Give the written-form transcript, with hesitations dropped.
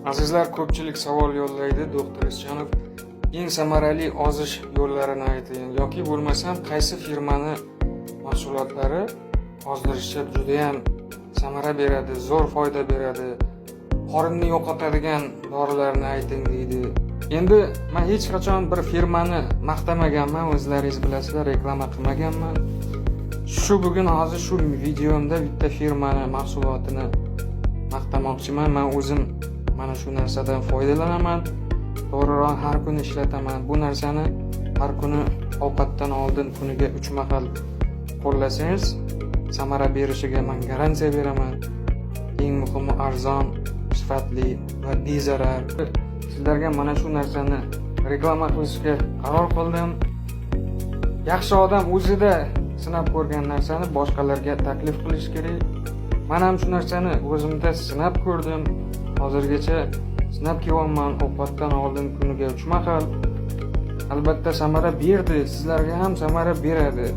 Azizlar, ko'pchilik savol yo'llaydi. Doktor Ischanov, eng samarali ozish yo'llarini ayting yoki bo'lmasam qaysi firmani mahsulotlari ozdirishda juda ham samara beradi, zo'r foyda beradi, qorinni yo'qotadigan dorilarni ayting deydi. Endi men hech qachon bir firmani maqtamaganman, o'zlaringiz bilasizlar, reklama qilmaganman. Bugun hozir shu videomda bitta firmani mahsulotini maqtamoqchiman. Men o'zim mana shu narsadan foydalanaman. To'g'riroq har kuni ishlataman. Bu narsani har kuni ovqatdan oldin kuniga 3 mahal qo'llasangiz samara berishiga men garantiya beraman. Eng muhimi arzon, sifatli va bezarar. Sizlarga mana shu narsani reklama qilishga qaror qildim. Yaxshi odam o'zida sinab ko'rgan narsani boshqalarga taklif qilish kerak. Men ham shu narsani o'zimda sinab ko'rdim. Hozirgacha sinab ko'rganman, ovqatdan oldin kuniga 3 mahal. Albatta samara berdi, sizlarga ham samara beradi.